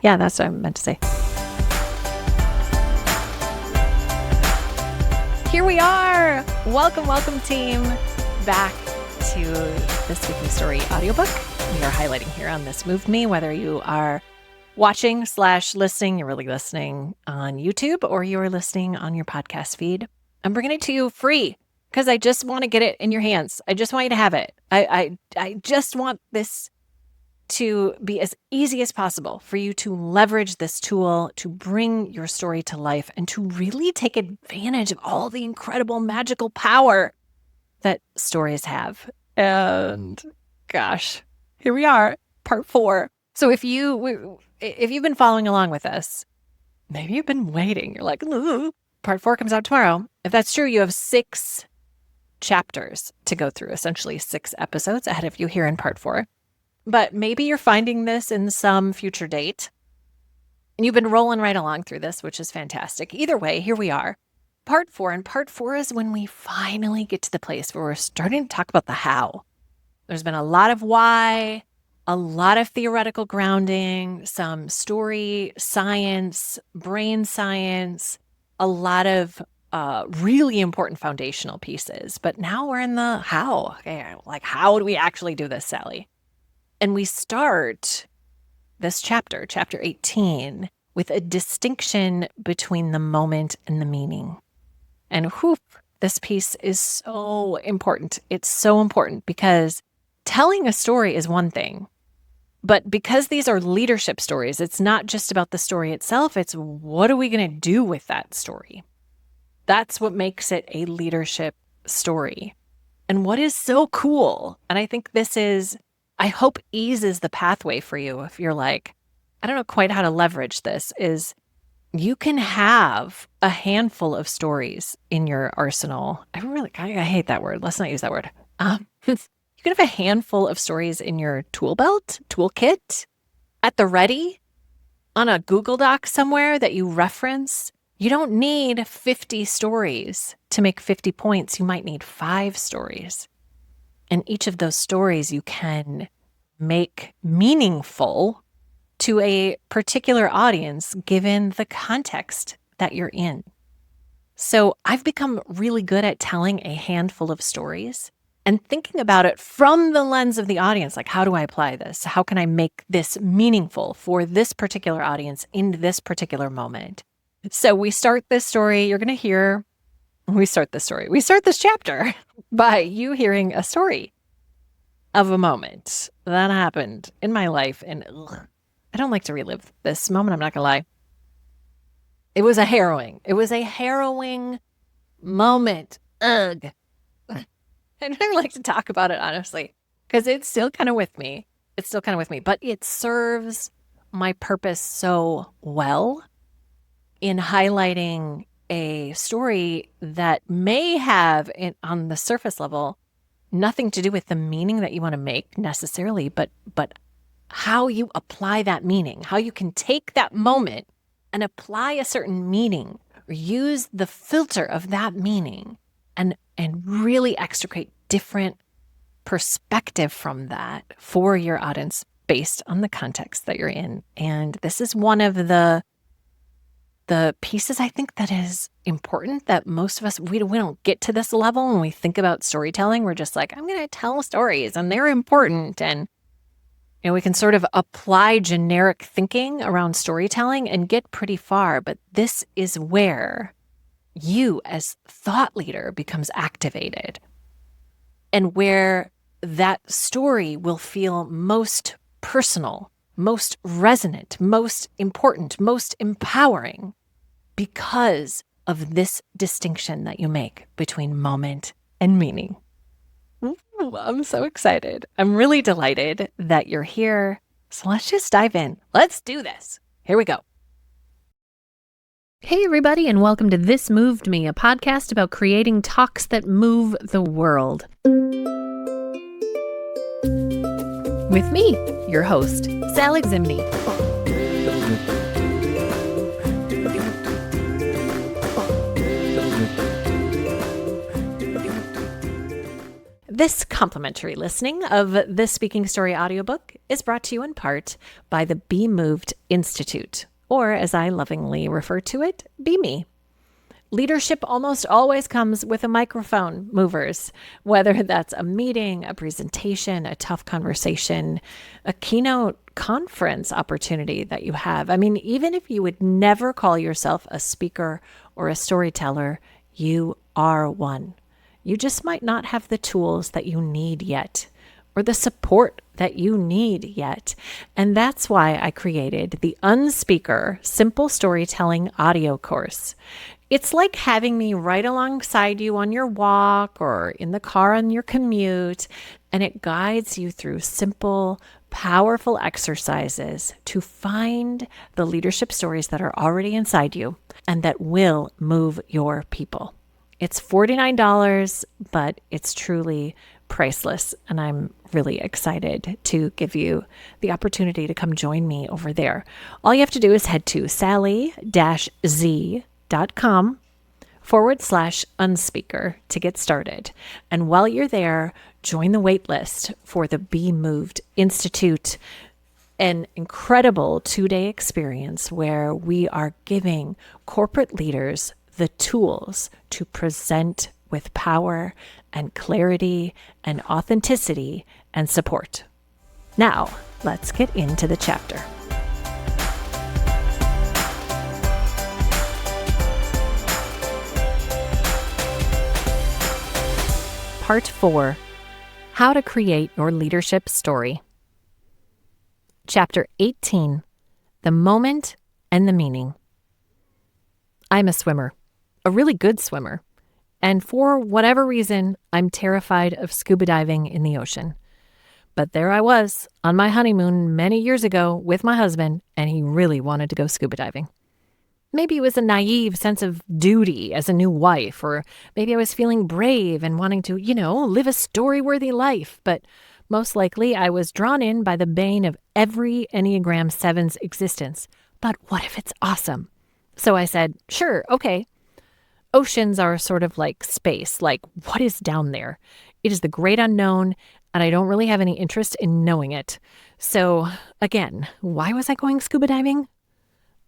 Yeah, that's what I meant to say. Here we are. Welcome, team, back to this Weekly Story audiobook. We are highlighting here on This Moved Me, whether you are watching/listening, you're really listening on YouTube, or you are listening on your podcast feed. I'm bringing it to you free because I just want to get it in your hands. I just want you to have it. I just want this to be as easy as possible for you to leverage this tool to bring your story to life and to really take advantage of all the incredible magical power that stories have. And gosh, here we are, part 4. So if you've been following along with us, maybe you've been waiting. You're like, ooh, part 4 comes out tomorrow. If that's true, you have 6 chapters to go through, essentially 6 episodes ahead of you here in part 4. But maybe you're finding this in some future date, and you've been rolling right along through this, which is fantastic. Either way, here we are, part 4. And part 4 is when we finally get to the place where we're starting to talk about the how. There's been a lot of why, a lot of theoretical grounding, some story science, brain science, a lot of really important foundational pieces. But now we're in the how. Okay, like, how do we actually do this, Sally? And we start this chapter 18, with a distinction between the moment and the meaning. And this piece is so important. It's so important because telling a story is one thing, but because these are leadership stories, it's not just about the story itself. It's what are we going to do with that story? That's what makes it a leadership story. And what is so cool, and I think I hope eases the pathway for you if you're like, I don't know quite how to leverage this, is you can have a handful of stories in your arsenal. I hate that word. Let's not use that word. You can have a handful of stories in your toolkit, at the ready, on a Google Doc somewhere that you reference. You don't need 50 stories to make 50 points. You might need 5 stories. And each of those stories you can make meaningful to a particular audience given the context that you're in. So I've become really good at telling a handful of stories and thinking about it from the lens of the audience. Like, how do I apply this? How can I make this meaningful for this particular audience in this particular moment? So we start this story. You're going to hear, we start this chapter by you hearing a story of a moment that happened in my life. And I don't like to relive this moment. I'm not going to lie. It was a harrowing moment. Ugh. And I like to talk about it, honestly, because it's still kind of with me. But it serves my purpose so well in highlighting a story that may have, on the surface level, nothing to do with the meaning that you want to make necessarily, but how you apply that meaning, how you can take that moment and apply a certain meaning or use the filter of that meaning and really extricate different perspective from that for your audience based on the context that you're in. And this is one of the pieces I think that is important, that most of us, we don't get to this level when we think about storytelling. We're just like, I'm going to tell stories and they're important. And we can sort of apply generic thinking around storytelling and get pretty far. But this is where you as thought leader becomes activated, and where that story will feel most personal, most resonant, most important, most empowering, because of this distinction that you make between moment and meaning. Ooh, I'm so excited. I'm really delighted that you're here. So let's just dive in. Let's do this. Here we go. Hey, everybody, and welcome to This Moved Me, a podcast about creating talks that move the world. With me, your host, Sally Zimney. This complimentary listening of the Speaking Story audiobook is brought to you in part by the Be Moved Institute, or as I lovingly refer to it, Be Me. Leadership almost always comes with a microphone, movers, whether that's a meeting, a presentation, a tough conversation, a keynote conference opportunity that you have. I mean, even if you would never call yourself a speaker or a storyteller, you are one. You just might not have the tools that you need yet, or the support that you need yet. And that's why I created the Unspeaker Simple Storytelling audio course. It's like having me right alongside you on your walk or in the car on your commute, and it guides you through simple, powerful exercises to find the leadership stories that are already inside you and that will move your people. It's $49, but it's truly priceless, and I'm really excited to give you the opportunity to come join me over there. All you have to do is head to sally-z.com/unspeaker to get started. And while you're there, join the wait list for the Be Moved Institute, an incredible 2-day experience where we are giving corporate leaders the tools to present with power and clarity and authenticity and support. Now, let's get into the chapter. Part 4, How to Create Your Leadership Story. Chapter 18, The Moment and the Meaning. I'm a swimmer, a really good swimmer, and for whatever reason, I'm terrified of scuba diving in the ocean. But there I was on my honeymoon many years ago with my husband, and he really wanted to go scuba diving. Maybe it was a naive sense of duty as a new wife, or maybe I was feeling brave and wanting to, live a story-worthy life. But most likely I was drawn in by the bane of every Enneagram Seven's existence. But what if it's awesome? So I said, sure, okay. Oceans are sort of like space, like what is down there? It is the great unknown, and I don't really have any interest in knowing it. So again, why was I going scuba diving?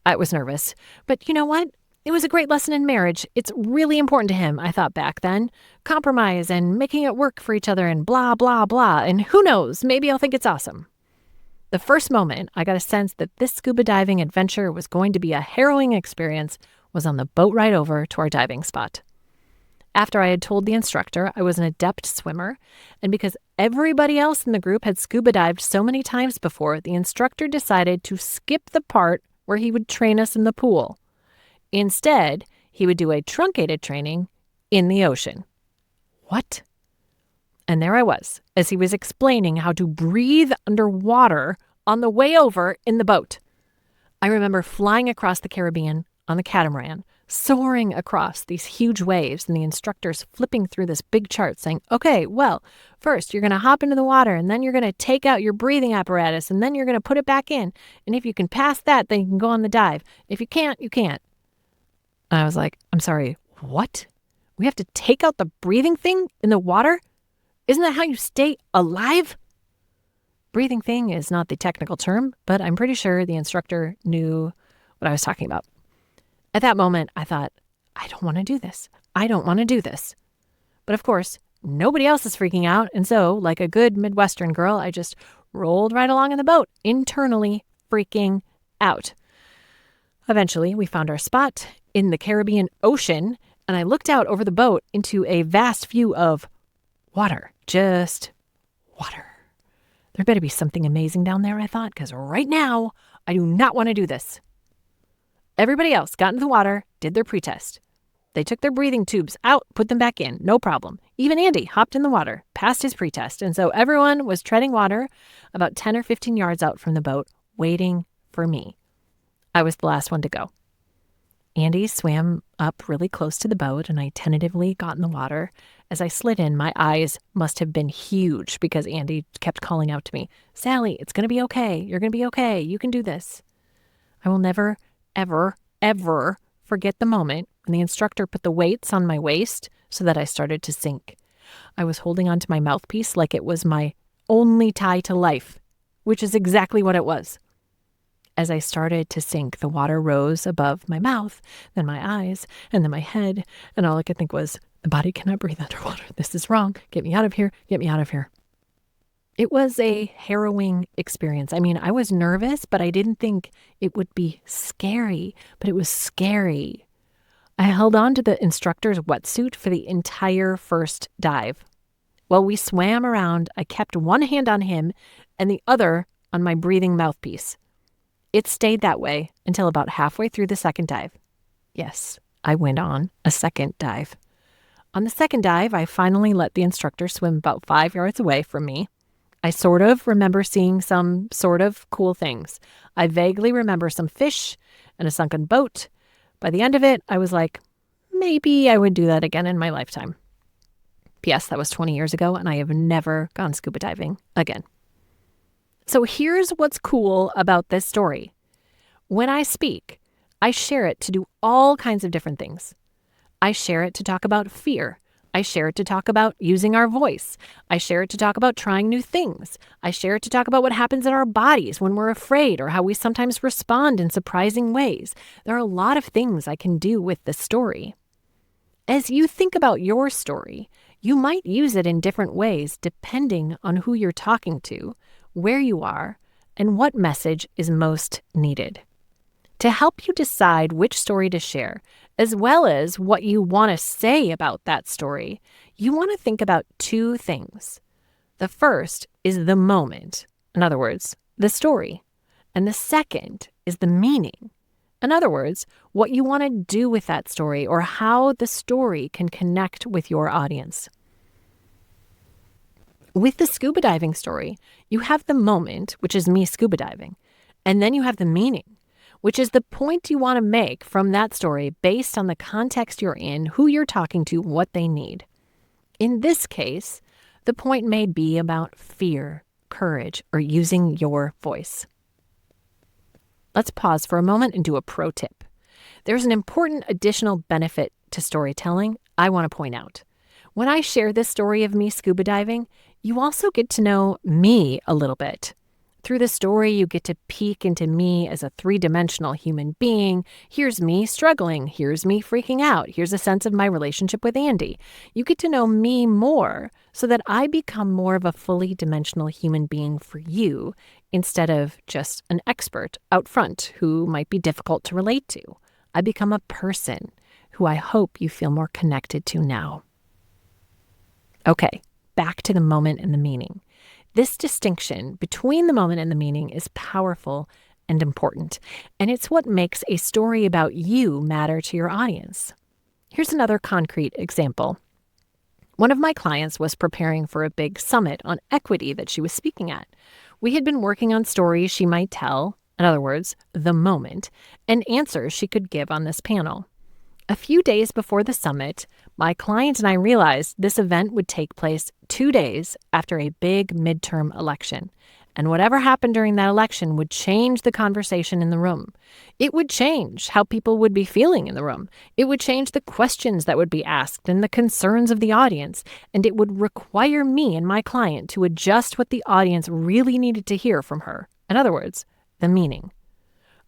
I was nervous, but you know what? It was a great lesson in marriage. It's really important to him, I thought back then. Compromise and making it work for each other and blah, blah, blah. And who knows, maybe I'll think it's awesome. The first moment I got a sense that this scuba diving adventure was going to be a harrowing experience was on the boat ride over to our diving spot. After I had told the instructor I was an adept swimmer, and because everybody else in the group had scuba dived so many times before, the instructor decided to skip the part where he would train us in the pool. Instead, he would do a truncated training in the ocean. What? And there I was, as he was explaining how to breathe underwater on the way over in the boat. I remember flying across the Caribbean on the catamaran, soaring across these huge waves, and the instructors flipping through this big chart saying, okay, well, first you're going to hop into the water, and then you're going to take out your breathing apparatus, and then you're going to put it back in. And if you can pass that, then you can go on the dive. If you can't, you can't. And I was like, I'm sorry, what? We have to take out the breathing thing in the water? Isn't that how you stay alive? Breathing thing is not the technical term, but I'm pretty sure the instructor knew what I was talking about. At that moment, I thought, I don't want to do this. I don't want to do this. But of course, nobody else is freaking out. And so, like a good Midwestern girl, I just rolled right along in the boat, internally freaking out. Eventually, we found our spot in the Caribbean Ocean, and I looked out over the boat into a vast view of water, just water. There better be something amazing down there, I thought, because right now, I do not want to do this. Everybody else got into the water, did their pretest. They took their breathing tubes out, put them back in, no problem. Even Andy hopped in the water, passed his pretest, and so everyone was treading water about 10 or 15 yards out from the boat, waiting for me. I was the last one to go. Andy swam up really close to the boat, and I tentatively got in the water. As I slid in, my eyes must have been huge because Andy kept calling out to me, Sally, it's going to be okay. You're going to be okay. You can do this. I will never, ever, forget the moment when the instructor put the weights on my waist so that I started to sink. I was holding onto my mouthpiece like it was my only tie to life, which is exactly what it was. As I started to sink, the water rose above my mouth, then my eyes, and then my head, and all I could think was, the body cannot breathe underwater. This is wrong. Get me out of here. Get me out of here. It was a harrowing experience. I mean, I was nervous, but I didn't think it would be scary, but it was scary. I held on to the instructor's wetsuit for the entire first dive. While we swam around, I kept one hand on him and the other on my breathing mouthpiece. It stayed that way until about halfway through the second dive. Yes, I went on a second dive. On the second dive, I finally let the instructor swim about 5 yards away from me. I sort of remember seeing some sort of cool things. I vaguely remember some fish and a sunken boat. By the end of it, I was like, maybe I would do that again in my lifetime. P.S. That was 20 years ago, and I have never gone scuba diving again. So here's what's cool about this story. When I speak, I share it to do all kinds of different things. I share it to talk about fear. I share it to talk about using our voice. I share it to talk about trying new things. I share it to talk about what happens in our bodies when we're afraid or how we sometimes respond in surprising ways. There are a lot of things I can do with this story. As you think about your story, you might use it in different ways depending on who you're talking to, where you are, and what message is most needed. To help you decide which story to share, as well as what you want to say about that story, you want to think about two things. The first is the moment, in other words, the story. And the second is the meaning. In other words, what you want to do with that story or how the story can connect with your audience. With the scuba diving story, you have the moment, which is me scuba diving, and then you have the meaning, which is the point you want to make from that story based on the context you're in, who you're talking to, what they need. In this case, the point may be about fear, courage, or using your voice. Let's pause for a moment and do a pro tip. There's an important additional benefit to storytelling I want to point out. When I share this story of me scuba diving, you also get to know me a little bit. Through the story, you get to peek into me as a 3-dimensional human being. Here's me struggling. Here's me freaking out. Here's a sense of my relationship with Andy. You get to know me more so that I become more of a fully dimensional human being for you instead of just an expert out front who might be difficult to relate to. I become a person who I hope you feel more connected to now. Okay, back to the moment and the meaning. This distinction between the moment and the meaning is powerful and important, and it's what makes a story about you matter to your audience. Here's another concrete example. One of my clients was preparing for a big summit on equity that she was speaking at. We had been working on stories she might tell, in other words, the moment, and answers she could give on this panel. A few days before the summit, my client and I realized this event would take place 2 days after a big midterm election. And whatever happened during that election would change the conversation in the room. It would change how people would be feeling in the room. It would change the questions that would be asked and the concerns of the audience. And it would require me and my client to adjust what the audience really needed to hear from her. In other words, the meaning.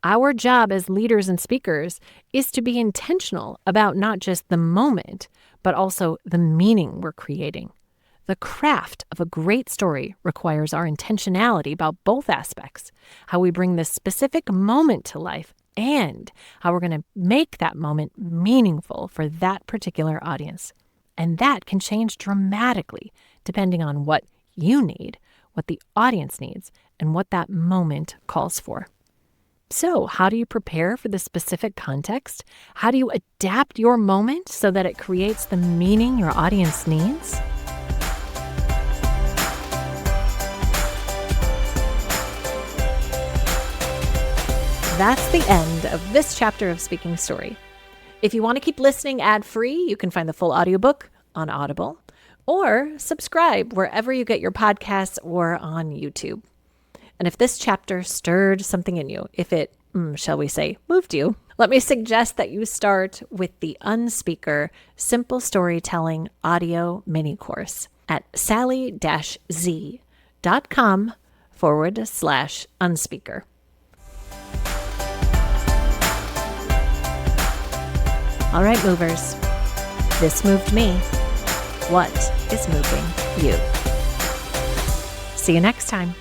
Our job as leaders and speakers is to be intentional about not just the moment, but also the meaning we're creating. The craft of a great story requires our intentionality about both aspects, how we bring this specific moment to life and how we're going to make that moment meaningful for that particular audience. And that can change dramatically depending on what you need, what the audience needs, and what that moment calls for. So, how do you prepare for the specific context? How do you adapt your moment so that it creates the meaning your audience needs? That's the end of this chapter of Speaking Story. If you want to keep listening ad-free, you can find the full audiobook on Audible or subscribe wherever you get your podcasts or on YouTube. And if this chapter stirred something in you, if it, shall we say, moved you, Let me suggest that you start with the Unspeaker Simple Storytelling Audio Mini Course at sally-z.com/unspeaker. All right, movers. This moved me. What is moving you? See you next time.